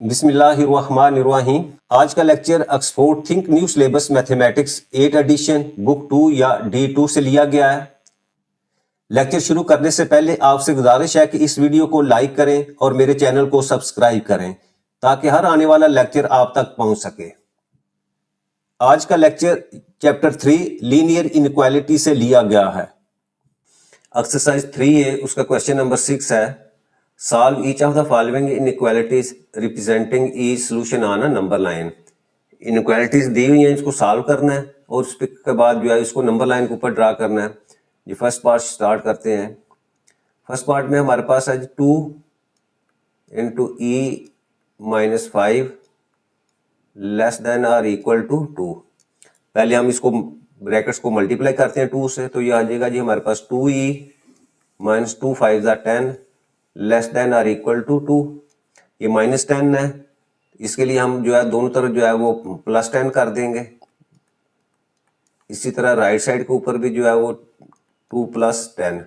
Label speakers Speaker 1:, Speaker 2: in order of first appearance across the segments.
Speaker 1: बिस्मिल्लाहिर्रहमानिर्रहीम। आज का lecture Oxford think new syllabus mathematics 8 addition book 2 या D2 से लिया गया है। लेक्चर शुरू करने से पहले आपसे गुजारिश है कि इस वीडियो को लाइक करें और मेरे चैनल को सब्सक्राइब करें ताकि हर आने वाला लेक्चर आप तक पहुंच सके। आज का लेक्चर चैप्टर 3 लीनियर इनइक्वालिटी से लिया गया है। एक्सरसाइज 3 है, उसका क्वेश्चन नंबर 6 है। Solve each of the following inequalities representing each solution on a number line. Inequalities दी हुई हैं, इसको सॉल्व करना है और उसके बाद जो है इसको नंबर लाइन के ऊपर ड्रा करना है। ये फर्स्ट पार्ट स्टार्ट करते हैं। फर्स्ट पार्ट में हमारे पास है 2 इंटू E-5 लेस देन और इक्वल टू 2। पहले हम इसको ब्रैकेट्स को मल्टीप्लाई करते हैं 2 से, तो ये आ जाएगा जी हमारे पास 2E माइनस 2 5 10 लेस देन और इक्वल टू 2। ये -10 है, इसके लिए हम जो है दोनों तरफ जो है वो +10 कर देंगे। इसी तरह राइट साइड के ऊपर भी जो है वो 2 + 10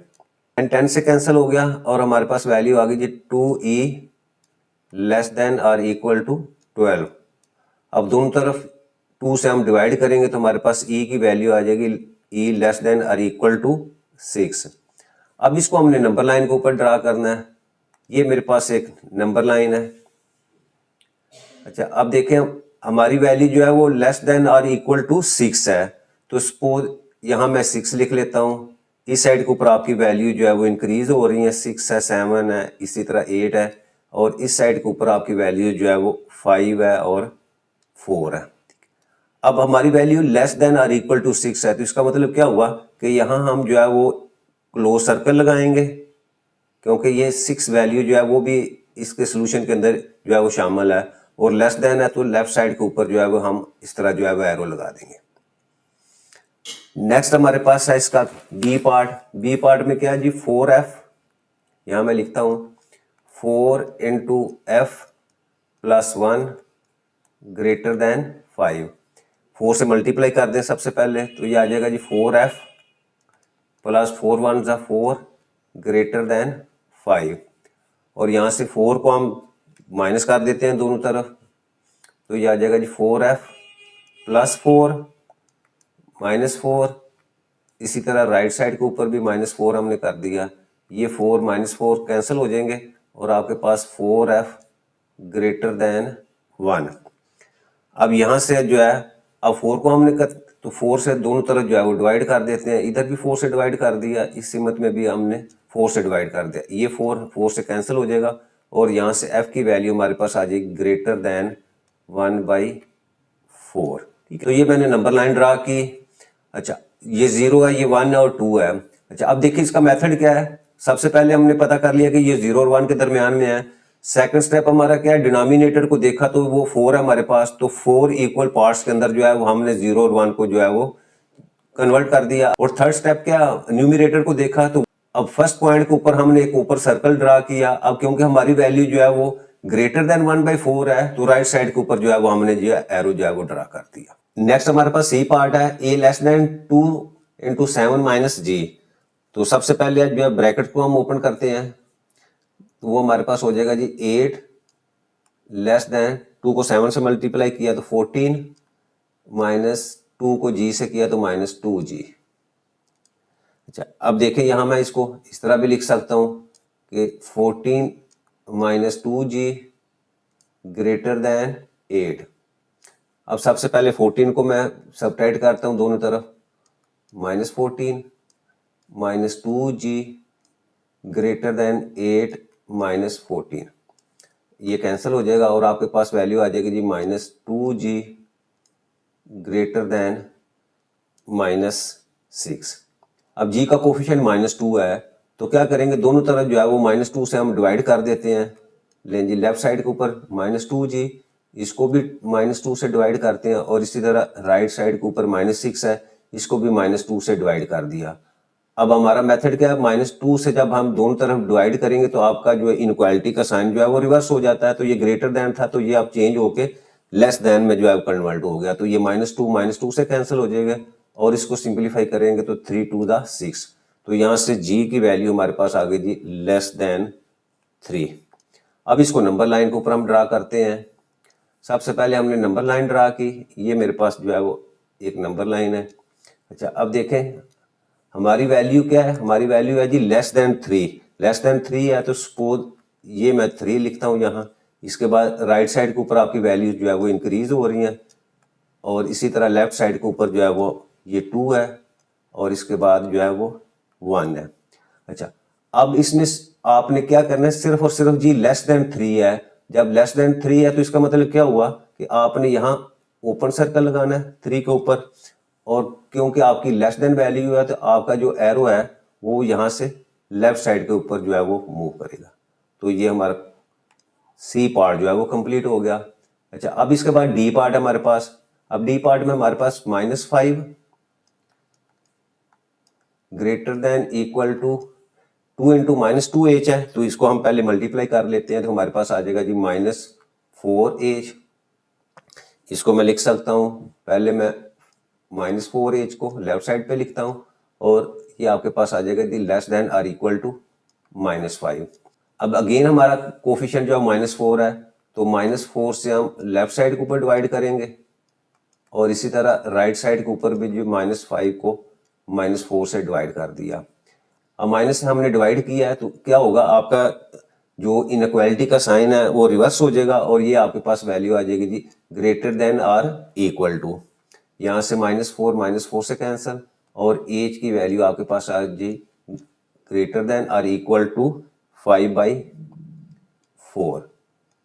Speaker 1: 10 से कैंसिल हो गया और हमारे पास वैल्यू आ गई जी 2E लेस देन और इक्वल टू 12। अब दोनों तरफ 2 से हम डिवाइड करेंगे तो हमारे पास E की वैल्यू आ जाएगी E लेस देन और इक्वल टू 6। अब इसको हमने नंबर लाइन के ऊपर ड्रा करना है। ये मेरे पास एक नंबर लाइन है। अच्छा, अब देखें हमारी वैल्यू जो है वो लेस देन और इक्वल टू 6 है, तो सपोज यहाँ मैं 6 लिख लेता हूँ। इस साइड के ऊपर आपकी वैल्यू जो है वो इंक्रीज हो रही है, 6 है, 7 है, इसी तरह 8 है, और इस साइड के ऊपर आपकी वैल्यू जो है वो 5 है और 4 है। अब हमारी वैल्यू लेस देन और इक्वल टू 6 है, तो इसका मतलब क्या हुआ कि यहाँ हम जो है वो क्लोज सर्कल लगाएंगे, क्योंकि ये 6 वैल्यू जो है वो भी इसके सोल्यूशन के अंदर जो है वो शामिल है, और लेस देन है तो लेफ्ट साइड के ऊपर जो है वो हम इस तरह जो है वो एरो लगा देंगे। नेक्स्ट हमारे पास है इसका बी पार्ट। बी पार्ट में क्या है जी 4F, यहाँ मैं लिखता हूँ 4 इंटू F + 1 ग्रेटर देन 5। 4 से मल्टीप्लाई कर दें सबसे पहले, तो ये आ जाएगा जी 4F + 4 1 = 4 ग्रेटर देन 5, और यहाँ से 4 को हम माइनस कर देते हैं दोनों तरफ, तो ये आ जाएगा जी 4F + 4 -4। इसी तरह राइट साइड के ऊपर भी -4 हमने कर दिया। ये 4 -4 कैंसिल हो जाएंगे और आपके पास 4F ग्रेटर देन 1। अब यहाँ से जो है अब 4 को हमने तो 4 से दोनों तरफ जो है वो डिवाइड कर देते हैं। इधर भी 4 से डिवाइड कर दिया, इस सीमत में भी हमने 4 से डिवाइड कर दिया। ये 4 से कैंसिल हो जाएगा और यहाँ से F की वैल्यू हमारे पास आ जाएगी ग्रेटर देन 1/4। ठीक है, तो ये मैंने नंबर लाइन ड्रा की। अच्छा, ये 0 है, ये 1 और 2 है। अच्छा, अब देखिए इसका मेथड क्या है। सबसे पहले हमने पता कर लिया कि ये 0 और 1 के दरमियान में है। सेकंड स्टेप हमारा क्या है, डिनोमिनेटर को देखा तो वो 4 है हमारे पास, तो 4 इक्वल पार्ट्स के अंदर जो है वो हमने 0 और 1 को जो है वो कन्वर्ट कर दिया। और थर्ड स्टेप क्या, न्यूमरेटर को देखा तो अब फर्स्ट पॉइंट के ऊपर हमने एक ऊपर सर्कल ड्रा किया। अब क्योंकि हमारी वैल्यू जो है वो ग्रेटर देन 1/4 है, तो राइट साइड के ऊपर जो है वो हमने जो है एरो जो है वो ड्रा कर दिया। नेक्स्ट हमारे पास सी पार्ट है, A less than 2 into 7 - G। तो सबसे पहले जो है ब्रैकेट को हम ओपन करते हैं, तो वो हमारे पास हो जाएगा जी 8 लेस देन 2 को 7 से मल्टीप्लाई किया तो 14 -2 को G से किया तो -2G। अच्छा, अब देखें यहाँ मैं इसको इस तरह भी लिख सकता हूँ कि 14 -2G ग्रेटर देन 8। अब सबसे पहले 14 को मैं सबट्रैक्ट करता हूँ दोनों तरफ, -14 -2G ग्रेटर देन 8 -14। ये कैंसिल हो जाएगा और आपके पास वैल्यू आ जाएगी जी -2G ग्रेटर देन -6। अब G का कोफिशिएंट -2 है, तो क्या करेंगे, दोनों तरफ जो है वो -2 से हम डिवाइड कर देते हैं। लें जी लेफ्ट साइड के ऊपर -2G, इसको भी -2 से डिवाइड करते हैं, और इसी तरह राइट साइड के ऊपर -6 है, इसको भी -2 से डिवाइड कर दिया। अब हमारा मेथड क्या है, -2 से जब हम दोनों तरफ डिवाइड करेंगे तो आपका जो है इनक्वालिटी का साइन जो है वो रिवर्स हो जाता है। तो ये ग्रेटर देन था, तो ये अब चेंज होके लेस देन में जो है कन्वर्ट हो गया, तो ये -2 से कैंसिल हो जाएगा और इसको सिंप्लीफाई करेंगे तो 3 2 6। तो यहाँ से G की वैल्यू हमारे पास आ गई जी लेस देन 3। अब इसको नंबर लाइन के ऊपर हम ड्रा करते हैं। सबसे पहले हमने नंबर लाइन ड्रा की, ये मेरे पास जो है वो एक नंबर लाइन है। अच्छा, अब देखें हमारी वैल्यू क्या है, हमारी वैल्यू है जी लेस देन 3। लेस देन 3 है तो सपोज ये मैं 3 लिखता हूँ यहाँ। इसके बाद राइट साइड के ऊपर आपकी वैल्यू जो है वो इंक्रीज हो रही हैं, और इसी तरह लेफ्ट साइड के ऊपर जो है वो ये 2 है, और इसके बाद जो है वो 1 है। अच्छा, अब इसमें आपने क्या करना है, सिर्फ और सिर्फ जी लेस देन 3 है। जब लेस देन 3 है तो इसका मतलब क्या हुआ कि आपने यहाँ ओपन सर्कल लगाना है 3 के ऊपर, और क्योंकि आपकी लेस देन वैल्यू है तो आपका जो एरो है वो यहाँ से लेफ्ट साइड के ऊपर जो है वो मूव करेगा। तो ये हमारा सी पार्ट जो है वो कंप्लीट हो गया। अच्छा, अब इसके बाद डी पार्ट है हमारे पास। अब डी पार्ट में हमारे पास -5 greater than equal to 2 into -2h है, तो इसको हम पहले मल्टीप्लाई कर लेते हैं, तो हमारे पास आ जाएगा जी -4h। इसको मैं लिख सकता हूँ, पहले मैं -4h को लेफ्ट साइड पे लिखता हूँ, और ये आपके पास आ जाएगा G less than or equal to -5। अब अगेन हमारा कोफिशिएंट जो है -4 है, तो -4 से हम लेफ्ट साइड के ऊपर डिवाइड करेंगे, और इसी तरह राइट साइड के ऊपर भी जो -5 को -4 से डिवाइड कर दिया। अब माइनस से हमने डिवाइड किया है तो क्या होगा, आपका जो इनइक्वालिटी का साइन है वो रिवर्स हो जाएगा, और ये आपके पास वैल्यू आ जाएगी G greater than or equal to, यहाँ से -4 से कैंसिल, और एज की वैल्यू आपके पास आ G greater than or equal to 5/4,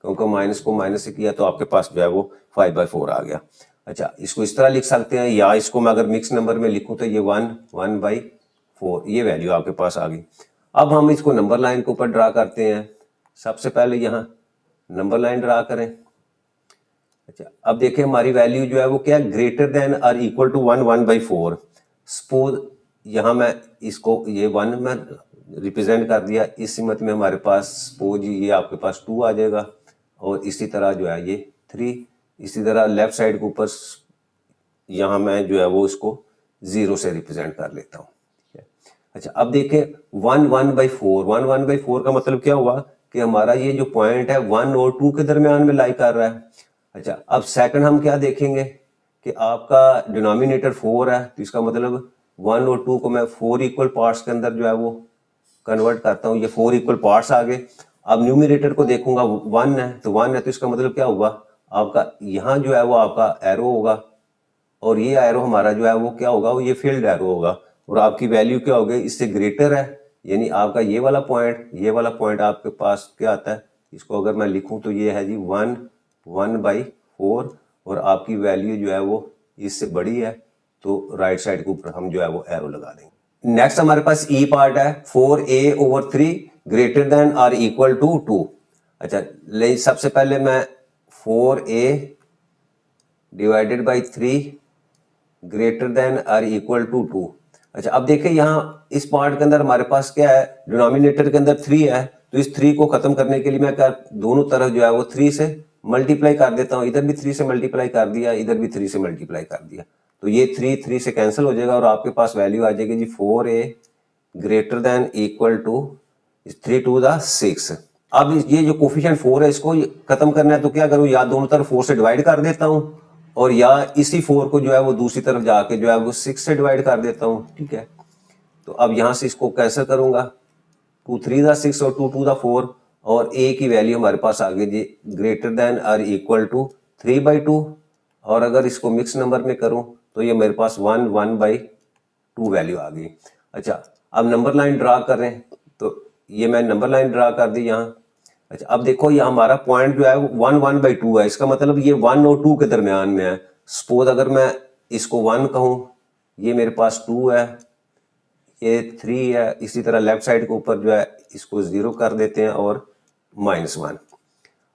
Speaker 1: क्योंकि माइनस को माइनस से किया तो आपके पास जो है वो 5/4 आ गया। अच्छा, इसको इस तरह लिख सकते हैं, या इसको मैं अगर मिक्स नंबर में लिखूं तो ये 1/4 ये वैल्यू आपके पास आ गई। अब हम इसको नंबर लाइन के ऊपर ड्रा करते हैं। सबसे पहले यहाँ नंबर लाइन ड्रा करें। अच्छा, अब देखिए हमारी वैल्यू जो है वो क्या है, greater than or equal to 1/4। Suppose यहाँ मैं इसको ये 1 में रिप्रेजेंट कर दिया, इस सिमत में हमारे पास सपोज ये आपके पास 2 आ जाएगा, और इसी तरह जो है ये 3, इसी तरह लेफ्ट साइड के ऊपर यहाँ मैं जो है वो इसको 0 से रिप्रेजेंट कर लेता हूँ। अच्छा, अब देखें 1/4 का मतलब क्या हुआ कि हमारा ये जो पॉइंट है 1 और 2 के दरमियान में लाई कर रहा है। अच्छा, अब सेकंड हम क्या देखेंगे कि आपका डिनोमिनेटर 4 है, तो इसका मतलब 1 और 2 को मैं 4 इक्वल पार्ट्स के अंदर जो है वो कन्वर्ट करता हूँ, ये 4 इक्वल पार्ट्स आ गए। अब न्यूमिनेटर को देखूंगा 1 है, तो 1 है तो इसका मतलब क्या हुआ, आपका यहाँ जो है वो आपका एरो होगा, और ये एरो हमारा जो है वो क्या होगा, वो ये फील्ड एरो होगा, और आपकी वैल्यू क्या होगी, इससे ग्रेटर है, यानी आपका ये वाला पॉइंट आपके पास क्या आता है, इसको अगर मैं लिखूं तो ये है जी 1/4, और आपकी वैल्यू जो है वो इससे बड़ी है, तो राइट साइड के ऊपर हम जो है वो एरो लगा देंगे। नेक्स्ट हमारे पास ई पार्ट है 4a/3 greater than or equal to 2। अच्छा, सबसे पहले मैं 4a divided by 3 greater than or equal to 2। अच्छा, अब देखिए यहाँ इस पार्ट के अंदर हमारे पास क्या है, डिनोमिनेटर के अंदर 3 है, तो इस 3 को खत्म करने के लिए मैं क्या दोनों तरफ जो है वो 3 से मल्टीप्लाई कर देता हूँ। इधर भी 3 से मल्टीप्लाई कर दिया, इधर भी 3 से मल्टीप्लाई कर दिया, तो ये 3 से कैंसिल हो जाएगा, और आपके पास वैल्यू आ जाएगी जी 4a greater than equal to 3 to the 6। अब ये जो कोफिशिएंट 4 है इसको खत्म करना है, तो क्या करूँ, या दोनों तरफ 4 से डिवाइड कर देता हूँ, और या इसी 4 को जो है वो दूसरी तरफ जाके जो है वो 6 से डिवाइड कर देता हूँ। ठीक है, तो अब यहाँ से इसको कैसे करूंगा, 2 3 द 6 और 2 2 द 4, और a की वैल्यू हमारे पास आ गई G greater than or equal to 3/2, और अगर इसको मिक्स नंबर में करूं तो ये मेरे पास 1/2 वैल्यू आ गई। अच्छा, अब नंबर लाइन ड्रा करें, तो ये मैं नंबर लाइन ड्रा कर दी यहाँ। अच्छा, अब देखो ये हमारा पॉइंट जो है 1/2 है, इसका मतलब ये 1 और 2 के दरमियान में है। सपोज अगर मैं इसको 1 कहूँ, ये मेरे पास 2 है, ये 3 है, इसी तरह लेफ्ट साइड के ऊपर जो है इसको 0 कर देते हैं, और -1।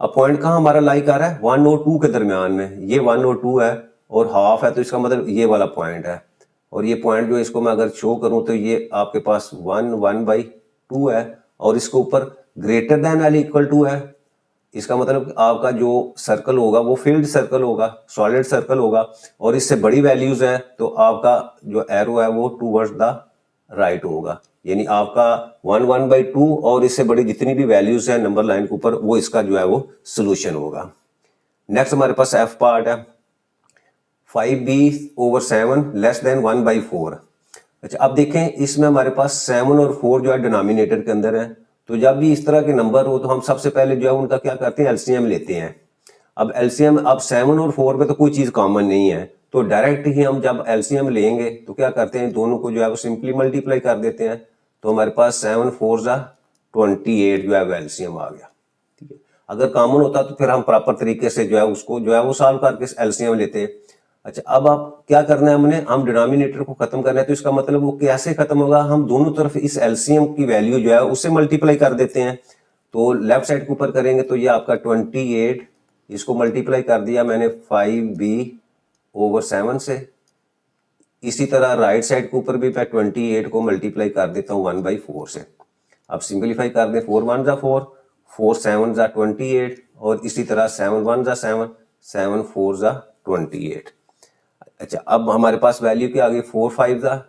Speaker 1: अब पॉइंट कहाँ हमारा लाई कर रहा है, 1 और 2 के दरमियान में, ये 1 और 2 है, और हाफ है, तो इसका मतलब ये वाला पॉइंट है, और ये पॉइंट जो इसको मैं अगर शो करूं तो ये आपके पास 1/2 है, और इसके ऊपर ग्रेटर देन वाली इक्वल टू है। इसका मतलब आपका जो सर्कल होगा वो फील्ड सर्कल होगा, सॉलिड सर्कल होगा, और इससे बड़ी वैल्यूज है तो आपका जो एरो है वो टूवर्ड्स द राइट होगा। यानी आपका 1/2 और इससे बड़ी जितनी भी वैल्यूज है नंबर लाइन के ऊपर वो इसका जो है वो सोल्यूशन होगा। नेक्स्ट हमारे पास एफ पार्ट है 5b/7 लेस देन 1/4। अच्छा अब देखें इसमें हमारे पास 7 और 4 जो है डिनोमिनेटर के अंदर है, तो जब भी इस तरह के नंबर हो तो हम सबसे पहले जो है उनका क्या करते हैं एलसीएम लेते हैं। अब एलसीएम अब 7 और 4 पे तो कोई चीज कॉमन नहीं है, तो डायरेक्ट ही हम जब एलसीएम लेंगे तो क्या करते हैं दोनों को जो है वो सिंपली मल्टीप्लाई कर देते हैं, तो हमारे पास 7 4 28 जो है वो एलसीएम आ गया। ठीक है, अगर कॉमन होता तो फिर हम प्रॉपर तरीके से जो है उसको जो है वो सॉल्व करके एलसीएम लेते हैं। अच्छा अब आप क्या करना है हमने, हम डिनोमिनेटर को खत्म करना है, तो इसका मतलब वो कैसे खत्म होगा, हम दोनों तरफ इस एलसीएम की वैल्यू जो है उससे मल्टीप्लाई कर देते हैं। तो लेफ्ट साइड के ऊपर करेंगे तो ये आपका 28, इसको मल्टीप्लाई कर दिया मैंने 5b/7 से। इसी तरह राइट साइड के ऊपर भी मैं 28 को मल्टीप्लाई कर देता हूँ 1/4 से। अब सिंपलीफाई कर दें 4 1 4, 4 7 28 और इसी तरह 7 1 7, 7 4 28। अच्छा अब हमारे पास वैल्यू क्या आ गई 4 5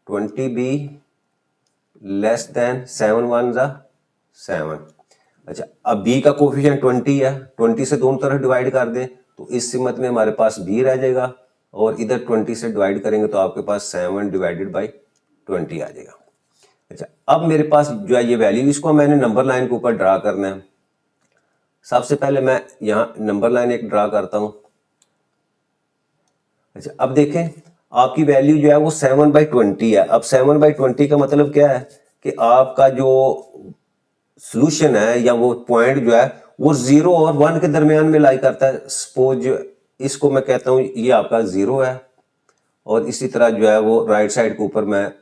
Speaker 1: 20b लेस देन 7 1 7। अच्छा अब b का कोफिशिएंट 20 है, 20 से दोनों तरफ डिवाइड कर दें तो इस सिमत में हमारे पास b रह जाएगा और इधर 20 से डिवाइड करेंगे तो आपके पास 7/20 आ जाएगा। अच्छा अब मेरे पास जो है ये वैल्यू, इसको मैंने नंबर लाइन के ऊपर ड्रा करना है। सबसे पहले मैं यहाँ नंबर लाइन एक ड्रा करता हूँ। अच्छा अब देखें आपकी वैल्यू जो है वो 7/20 है। अब 7/20 का मतलब क्या है कि आपका जो सोल्यूशन है या वो पॉइंट जो है वो 0 और 1 के दरमियान में लाई करता है। सपोज इसको मैं कहता हूँ ये आपका 0 है और इसी तरह जो है वो राइट साइड के ऊपर मैं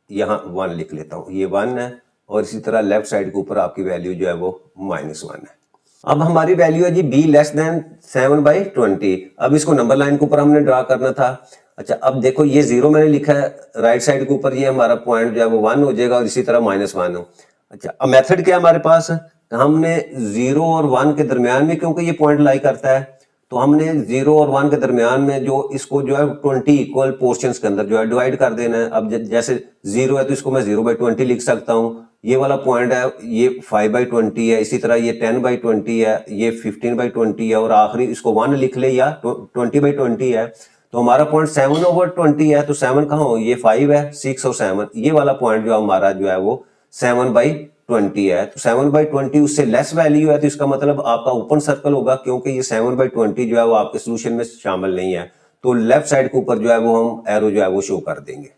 Speaker 1: यहाँ 1 लिख लेता हूँ, ये 1 है और इसी तरह लेफ्ट साइड के ऊपर आपकी वैल्यू जो है वो -1 है। अब हमारी वैल्यू है जी b लेस देन 7/20। अब इसको नंबर लाइन के ऊपर हमने ड्रा करना था। अच्छा अब देखो ये 0 मैंने लिखा है, राइट साइड के ऊपर ये हमारा पॉइंट जो है वो 1 हो जाएगा और इसी तरह -1 हो। अच्छा अब मेथड क्या है हमारे पास, हमने 0 और 1 के दरमियान में क्योंकि ये पॉइंट लाई करता है तो हमने 0 और 1 के दरमियान में जो इसको जो है 20 इक्वल पोर्शंस के अंदर जो है डिवाइड कर देना है। अब जैसे 0 है तो इसको मैं 0/20 लिख सकता हूँ, ये वाला पॉइंट है ये 5/20 है, इसी तरह ये 10/20 है, ये 15/20 है और आखिरी इसको 1 लिख ले या 20/20 है। तो हमारा पॉइंट 7/20 है, तो 7 कहाँ हो, ये 5 है, 6 और 7, ये वाला पॉइंट जो हमारा जो है वो 7/20 है। तो 7/20 उससे लेस वैल्यू है तो इसका मतलब आपका ओपन सर्कल होगा, क्योंकि ये 7/20 जो है वो आपके सोल्यूशन में शामिल नहीं है। तो लेफ्ट साइड के ऊपर जो है वो हम एरो जो है वो शो कर देंगे।